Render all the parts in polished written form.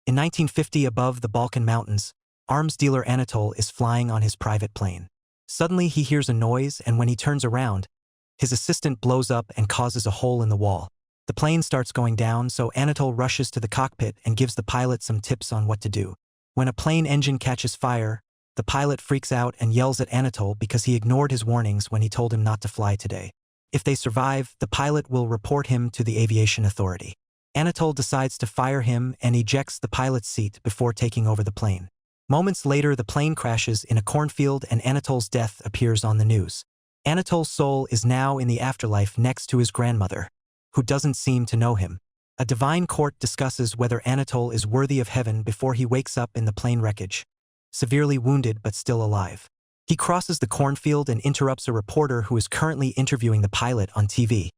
In 1950, above the Balkan Mountains, arms dealer Anatol is flying on his private plane. Suddenly he hears a noise, and when he turns around, his assistant blows up and causes a hole in the wall. The plane starts going down, so Anatol rushes to the cockpit and gives the pilot some tips on what to do. When a plane engine catches fire, the pilot freaks out and yells at Anatol because he ignored his warnings when he told him not to fly today. If they survive, the pilot will report him to the aviation authority. Anatol decides to fire him and ejects the pilot's seat before taking over the plane. Moments later, the plane crashes in a cornfield and Anatol's death appears on the news. Anatol's soul is now in the afterlife next to his grandmother, who doesn't seem to know him. A divine court discusses whether Anatol is worthy of heaven before he wakes up in the plane wreckage, severely wounded but still alive. He crosses the cornfield and interrupts a reporter who is currently interviewing the pilot on TV.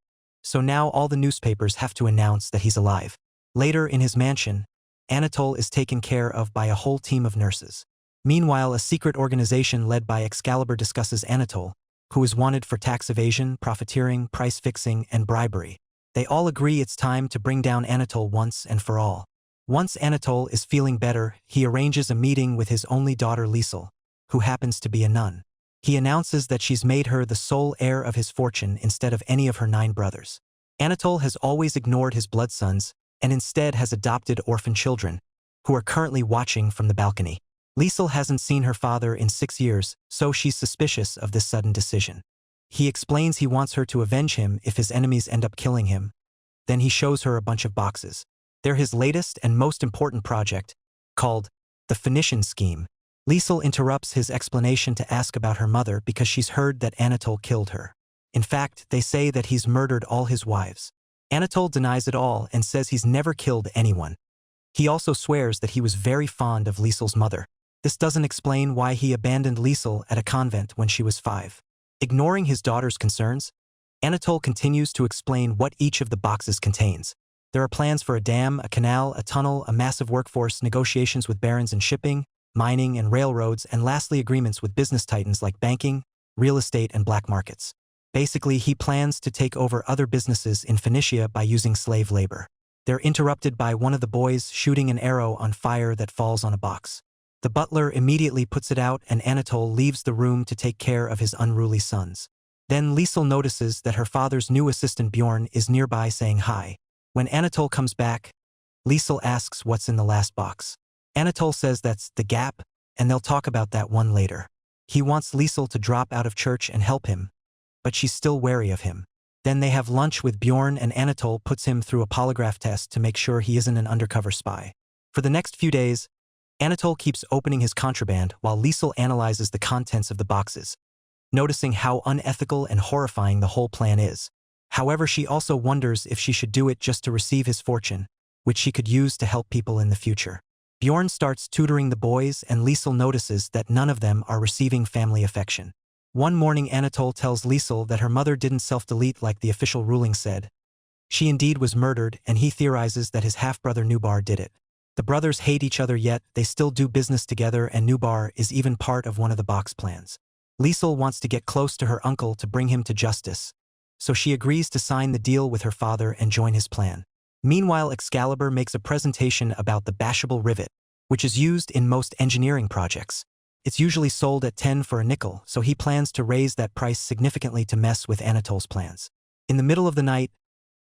So now all the newspapers have to announce that he's alive. Later, in his mansion, Anatol is taken care of by a whole team of nurses. Meanwhile, a secret organization led by Excalibur discusses Anatol, who is wanted for tax evasion, profiteering, price fixing, and bribery. They all agree it's time to bring down Anatol once and for all. Once Anatol is feeling better, he arranges a meeting with his only daughter Liesel, who happens to be a nun. He announces that she's made her the sole heir of his fortune instead of any of her 9 brothers. Anatol has always ignored his blood sons and instead has adopted orphan children, who are currently watching from the balcony. Liesel hasn't seen her father in 6 years, so she's suspicious of this sudden decision. He explains he wants her to avenge him if his enemies end up killing him. Then he shows her a bunch of boxes. They're his latest and most important project, called the Phoenician Scheme. Liesel interrupts his explanation to ask about her mother because she's heard that Anatol killed her. In fact, they say that he's murdered all his wives. Anatol denies it all and says he's never killed anyone. He also swears that he was very fond of Liesel's mother. This doesn't explain why he abandoned Liesel at a convent when she was 5. Ignoring his daughter's concerns, Anatol continues to explain what each of the boxes contains. There are plans for a dam, a canal, a tunnel, a massive workforce, negotiations with barons and shipping, mining and railroads, and lastly agreements with business titans like banking, real estate, and black markets. Basically, he plans to take over other businesses in Phoenicia by using slave labor. They're interrupted by one of the boys shooting an arrow on fire that falls on a box. The butler immediately puts it out and Anatol leaves the room to take care of his unruly sons. Then Liesel notices that her father's new assistant Bjorn is nearby saying hi. When Anatol comes back, Liesel asks what's in the last box. Anatol says that's the gap, and they'll talk about that one later. He wants Liesel to drop out of church and help him, but she's still wary of him. Then they have lunch with Bjorn and Anatol puts him through a polygraph test to make sure he isn't an undercover spy. For the next few days, Anatol keeps opening his contraband while Liesel analyzes the contents of the boxes, noticing how unethical and horrifying the whole plan is. However, she also wonders if she should do it just to receive his fortune, which she could use to help people in the future. Bjorn starts tutoring the boys and Liesel notices that none of them are receiving family affection. One morning Anatol tells Liesel that her mother didn't self-delete like the official ruling said. She indeed was murdered, and he theorizes that his half-brother Nubar did it. The brothers hate each other, yet they still do business together, and Nubar is even part of one of the box plans. Liesel wants to get close to her uncle to bring him to justice, so she agrees to sign the deal with her father and join his plan. Meanwhile, Excalibur makes a presentation about the bashable rivet, which is used in most engineering projects. It's usually sold at 10 for a nickel, so he plans to raise that price significantly to mess with Anatol's plans. In the middle of the night,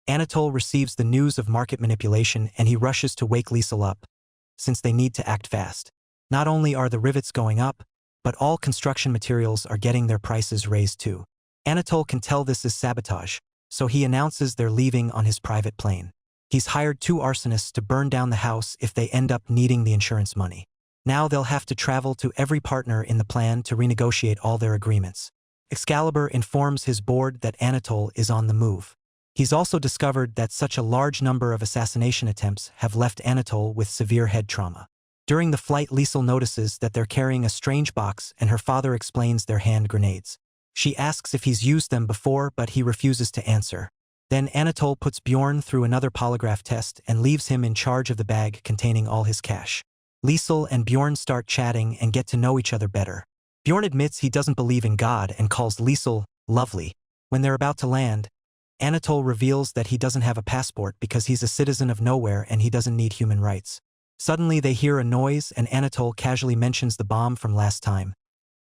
Anatol receives the news of market manipulation and he rushes to wake Liesel up, since they need to act fast. Not only are the rivets going up, but all construction materials are getting their prices raised too. Anatol can tell this is sabotage, so he announces they're leaving on his private plane. He's hired 2 arsonists to burn down the house if they end up needing the insurance money. Now they'll have to travel to every partner in the plan to renegotiate all their agreements. Excalibur informs his board that Anatol is on the move. He's also discovered that such a large number of assassination attempts have left Anatol with severe head trauma. During the flight, Liesel notices that they're carrying a strange box and her father explains they're hand grenades. She asks if he's used them before, but he refuses to answer. Then Anatol puts Bjorn through another polygraph test and leaves him in charge of the bag containing all his cash. Liesel and Bjorn start chatting and get to know each other better. Bjorn admits he doesn't believe in God and calls Liesel lovely. When they're about to land, Anatol reveals that he doesn't have a passport because he's a citizen of nowhere and he doesn't need human rights. Suddenly they hear a noise and Anatole casually mentions the bomb from last time,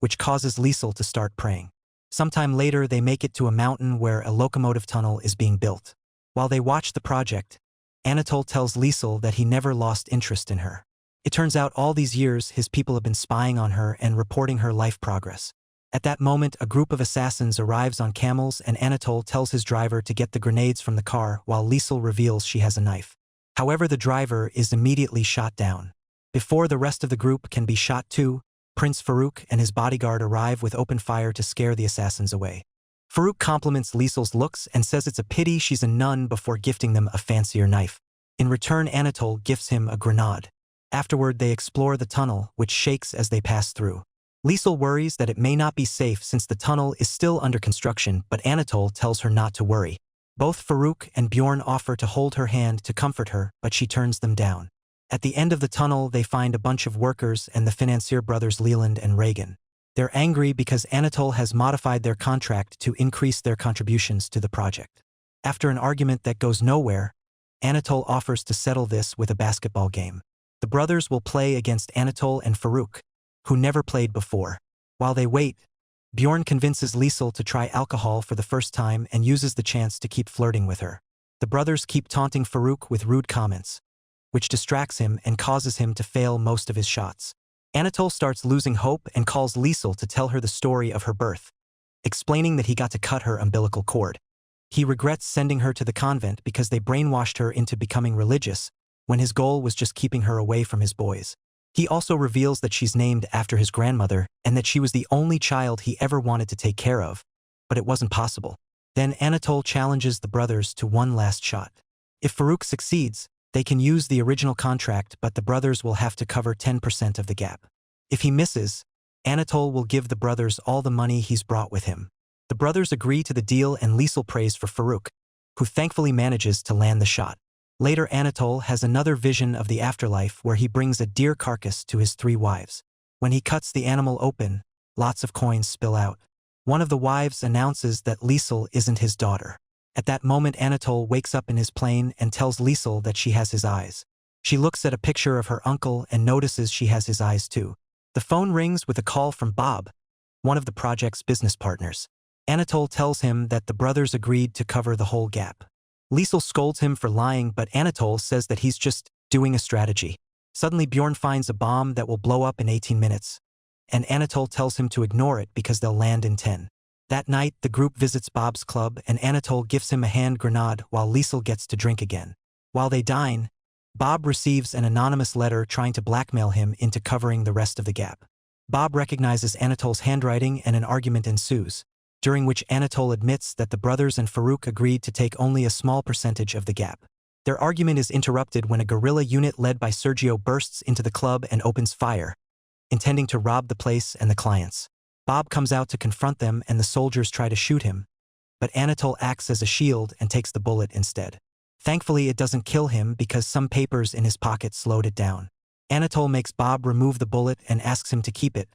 which causes Liesel to start praying. Sometime later they make it to a mountain where a locomotive tunnel is being built. While they watch the project, Anatole tells Liesel that he never lost interest in her. It turns out all these years his people have been spying on her and reporting her life progress. At that moment, a group of assassins arrives on camels and Anatole tells his driver to get the grenades from the car while Liesel reveals she has a knife. However, the driver is immediately shot down. Before the rest of the group can be shot too, Prince Farouk and his bodyguard arrive with open fire to scare the assassins away. Farouk compliments Liesel's looks and says it's a pity she's a nun before gifting them a fancier knife. In return, Anatole gifts him a grenade. Afterward, they explore the tunnel, which shakes as they pass through. Liesel worries that it may not be safe since the tunnel is still under construction, but Anatole tells her not to worry. Both Farouk and Bjorn offer to hold her hand to comfort her, but she turns them down. At the end of the tunnel, they find a bunch of workers and the financier brothers Leland and Reagan. They're angry because Anatole has modified their contract to increase their contributions to the project. After an argument that goes nowhere, Anatole offers to settle this with a basketball game. The brothers will play against Anatole and Farouk, who never played before. While they wait, Bjorn convinces Liesel to try alcohol for the first time and uses the chance to keep flirting with her. The brothers keep taunting Farouk with rude comments, which distracts him and causes him to fail most of his shots. Anatole starts losing hope and calls Liesel to tell her the story of her birth, explaining that he got to cut her umbilical cord. He regrets sending her to the convent because they brainwashed her into becoming religious, when his goal was just keeping her away from his boys. He also reveals that she's named after his grandmother and that she was the only child he ever wanted to take care of, but it wasn't possible. Then Anatole challenges the brothers to one last shot. If Farouk succeeds, they can use the original contract, but the brothers will have to cover 10% of the gap. If he misses, Anatole will give the brothers all the money he's brought with him. The brothers agree to the deal and Liesel prays for Farouk, who thankfully manages to land the shot. Later, Anatole has another vision of the afterlife where he brings a deer carcass to his 3 wives. When he cuts the animal open, lots of coins spill out. One of the wives announces that Liesel isn't his daughter. At that moment, Anatole wakes up in his plane and tells Liesel that she has his eyes. She looks at a picture of her uncle and notices she has his eyes too. The phone rings with a call from Bob, one of the project's business partners. Anatole tells him that the brothers agreed to cover the whole gap. Liesel scolds him for lying, but Anatole says that he's just doing a strategy. Suddenly, Bjorn finds a bomb that will blow up in 18 minutes, and Anatole tells him to ignore it because they'll land in 10. That night, the group visits Bob's club and Anatole gifts him a hand grenade while Liesel gets to drink again. While they dine, Bob receives an anonymous letter trying to blackmail him into covering the rest of the gap. Bob recognizes Anatole's handwriting and an argument ensues, during which Anatole admits that the brothers and Farouk agreed to take only a small percentage of the gap. Their argument is interrupted when a guerrilla unit led by Sergio bursts into the club and opens fire, intending to rob the place and the clients. Bob comes out to confront them and the soldiers try to shoot him, but Anatole acts as a shield and takes the bullet instead. Thankfully, it doesn't kill him because some papers in his pocket slowed it down. Anatole makes Bob remove the bullet and asks him to keep it,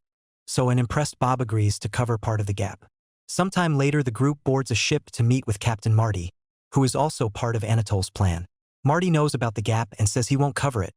so an impressed Bob agrees to cover part of the gap. Sometime later, the group boards a ship to meet with Captain Marty, who is also part of Anatole's plan. Marty knows about the gap and says he won't cover it,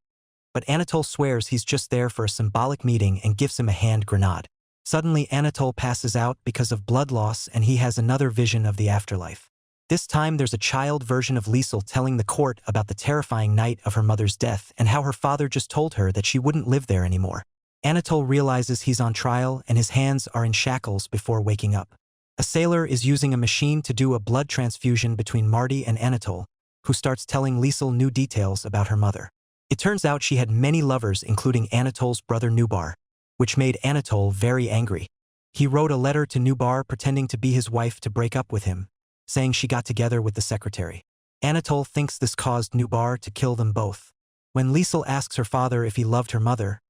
but Anatole swears he's just there for a symbolic meeting and gives him a hand grenade. Suddenly, Anatole passes out because of blood loss and he has another vision of the afterlife. This time, there's a child version of Liesel telling the court about the terrifying night of her mother's death and how her father just told her that she wouldn't live there anymore. Anatole realizes he's on trial and his hands are in shackles before waking up. A sailor is using a machine to do a blood transfusion between Marty and Anatole, who starts telling Liesel new details about her mother. It turns out she had many lovers, including Anatole's brother Nubar, which made Anatole very angry. He wrote a letter to Nubar pretending to be his wife to break up with him, saying she got together with the secretary. Anatole thinks this caused Nubar to kill them both. When Liesel asks her father if he loved her mother,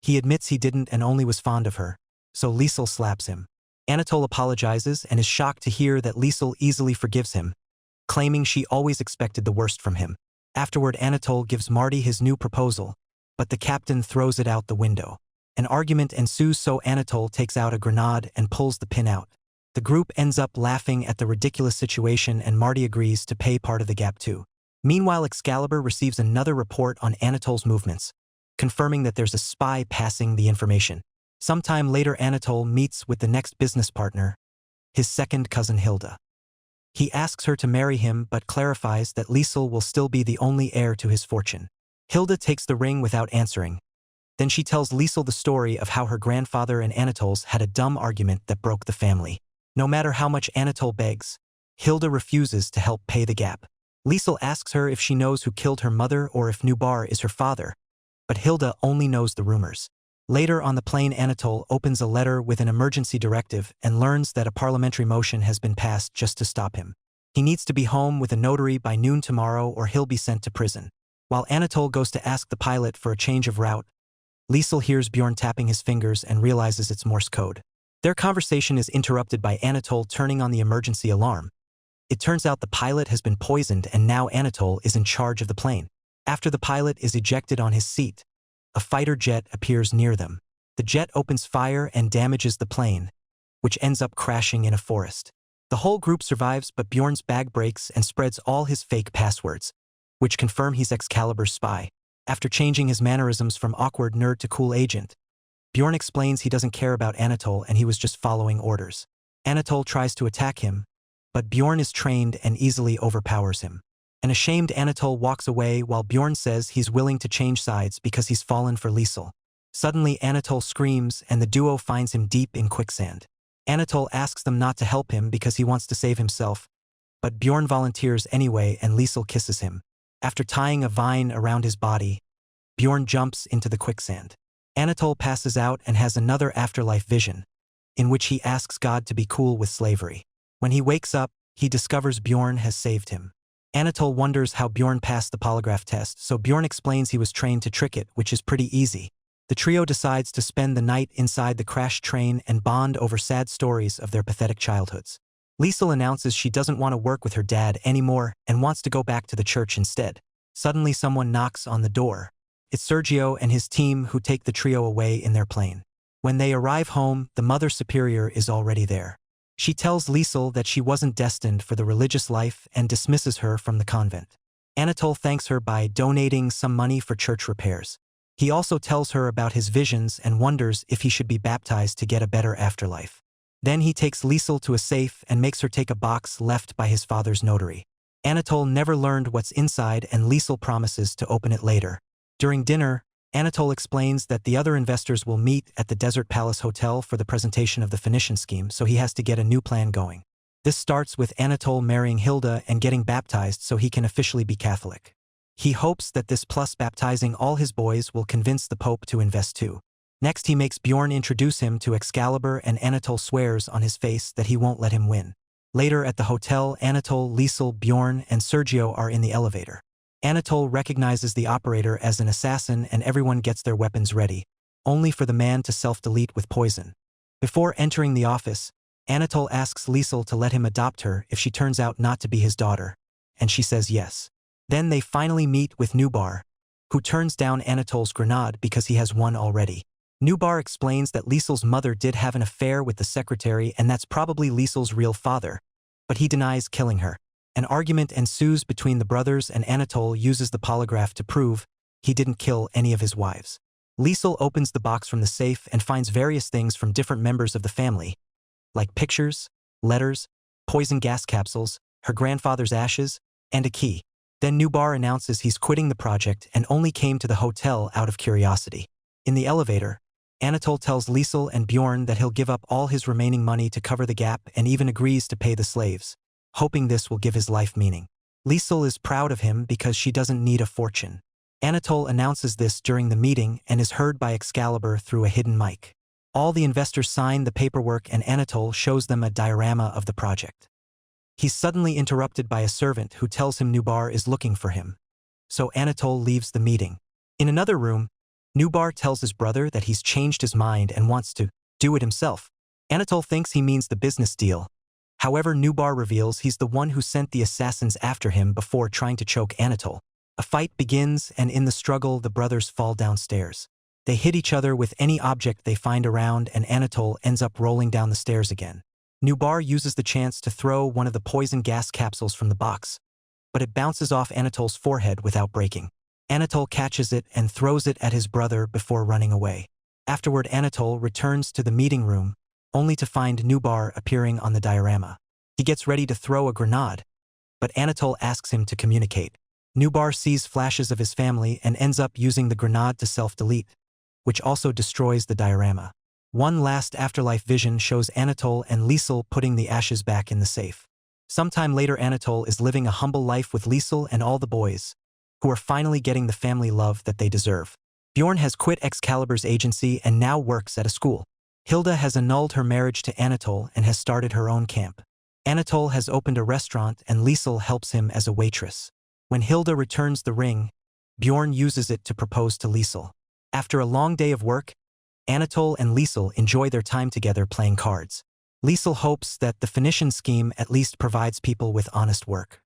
he admits he didn't and only was fond of her, so Liesel slaps him. Anatole apologizes and is shocked to hear that Liesel easily forgives him, claiming she always expected the worst from him. Afterward, Anatole gives Marty his new proposal, but the captain throws it out the window. An argument ensues, so Anatole takes out a grenade and pulls the pin out. The group ends up laughing at the ridiculous situation and Marty agrees to pay part of the gap too. Meanwhile, Excalibur receives another report on Anatole's movements. confirming that there's a spy passing the information. Sometime later, Anatole meets with the next business partner, his second cousin Hilda. He asks her to marry him but clarifies that Liesel will still be the only heir to his fortune. Hilda takes the ring without answering. Then she tells Liesel the story of how her grandfather and Anatole's had a dumb argument that broke the family. No matter how much Anatole begs, Hilda refuses to help pay the gap. Liesel asks her if she knows who killed her mother or if Nubar is her father, but Hilda only knows the rumors. Later on the plane, Anatole opens a letter with an emergency directive and learns that a parliamentary motion has been passed just to stop him. He needs to be home with a notary by noon tomorrow or he'll be sent to prison. While Anatole goes to ask the pilot for a change of route, Liesel hears Bjorn tapping his fingers and realizes it's Morse code. Their conversation is interrupted by Anatole turning on the emergency alarm. It turns out the pilot has been poisoned and now Anatole is in charge of the plane. After the pilot is ejected on his seat, a fighter jet appears near them. The jet opens fire and damages the plane, which ends up crashing in a forest. The whole group survives, but Bjorn's bag breaks and spreads all his fake passwords, which confirm he's Excalibur's spy. After changing his mannerisms from awkward nerd to cool agent, Bjorn explains he doesn't care about Anatole and he was just following orders. Anatole tries to attack him, but Bjorn is trained and easily overpowers him. An ashamed Anatole walks away while Bjorn says he's willing to change sides because he's fallen for Liesel. Suddenly Anatole screams and the duo finds him deep in quicksand. Anatole asks them not to help him because he wants to save himself, but Bjorn volunteers anyway and Liesel kisses him. After tying a vine around his body, Bjorn jumps into the quicksand. Anatole passes out and has another afterlife vision, in which he asks God to be cool with slavery. When he wakes up, he discovers Bjorn has saved him. Anatole wonders how Bjorn passed the polygraph test, so Bjorn explains he was trained to trick it, which is pretty easy. The trio decides to spend the night inside the crashed train and bond over sad stories of their pathetic childhoods. Liesel announces she doesn't want to work with her dad anymore and wants to go back to the church instead. Suddenly someone knocks on the door. It's Sergio and his team who take the trio away in their plane. When they arrive home, the Mother Superior is already there. She tells Liesel that she wasn't destined for the religious life and dismisses her from the convent. Anatole thanks her by donating some money for church repairs. He also tells her about his visions and wonders if he should be baptized to get a better afterlife. Then he takes Liesel to a safe and makes her take a box left by his father's notary. Anatole never learned what's inside and Liesel promises to open it later. During dinner, Anatole explains that the other investors will meet at the Desert Palace Hotel for the presentation of the Phoenician Scheme, so he has to get a new plan going. This starts with Anatole marrying Hilda and getting baptized so he can officially be Catholic. He hopes that this plus baptizing all his boys will convince the Pope to invest too. Next he makes Bjorn introduce him to Excalibur and Anatole swears on his face that he won't let him win. Later at the hotel, Anatole, Liesel, Bjorn, and Sergio are in the elevator. Anatole recognizes the operator as an assassin and everyone gets their weapons ready, only for the man to self-delete with poison. Before entering the office, Anatole asks Liesel to let him adopt her if she turns out not to be his daughter, and she says yes. Then they finally meet with Nubar, who turns down Anatole's grenade because he has one already. Nubar explains that Liesel's mother did have an affair with the secretary and that's probably Liesel's real father, but he denies killing her. An argument ensues between the brothers and Anatole uses the polygraph to prove he didn't kill any of his wives. Liesel opens the box from the safe and finds various things from different members of the family, like pictures, letters, poison gas capsules, her grandfather's ashes, and a key. Then Nubar announces he's quitting the project and only came to the hotel out of curiosity. In the elevator, Anatole tells Liesel and Bjorn that he'll give up all his remaining money to cover the gap and even agrees to pay the slaves, hoping this will give his life meaning. Liesel is proud of him because she doesn't need a fortune. Anatole announces this during the meeting and is heard by Excalibur through a hidden mic. All the investors sign the paperwork and Anatole shows them a diorama of the project. He's suddenly interrupted by a servant who tells him Nubar is looking for him. So Anatole leaves the meeting. In another room, Nubar tells his brother that he's changed his mind and wants to do it himself. Anatole thinks he means the business deal. However, Nubar reveals he's the one who sent the assassins after him before trying to choke Anatole. A fight begins and in the struggle the brothers fall downstairs. They hit each other with any object they find around and Anatole ends up rolling down the stairs again. Nubar uses the chance to throw one of the poison gas capsules from the box, but it bounces off Anatole's forehead without breaking. Anatole catches it and throws it at his brother before running away. Afterward, Anatole returns to the meeting room, only to find Nubar appearing on the diorama. He gets ready to throw a grenade, but Anatole asks him to communicate. Nubar sees flashes of his family and ends up using the grenade to self-delete, which also destroys the diorama. One last afterlife vision shows Anatole and Liesel putting the ashes back in the safe. Sometime later, Anatole is living a humble life with Liesel and all the boys, who are finally getting the family love that they deserve. Bjorn has quit Excalibur's agency and now works at a school. Hilda has annulled her marriage to Anatole and has started her own camp. Anatole has opened a restaurant and Liesel helps him as a waitress. When Hilda returns the ring, Bjorn uses it to propose to Liesel. After a long day of work, Anatole and Liesel enjoy their time together playing cards. Liesel hopes that the Phoenician scheme at least provides people with honest work.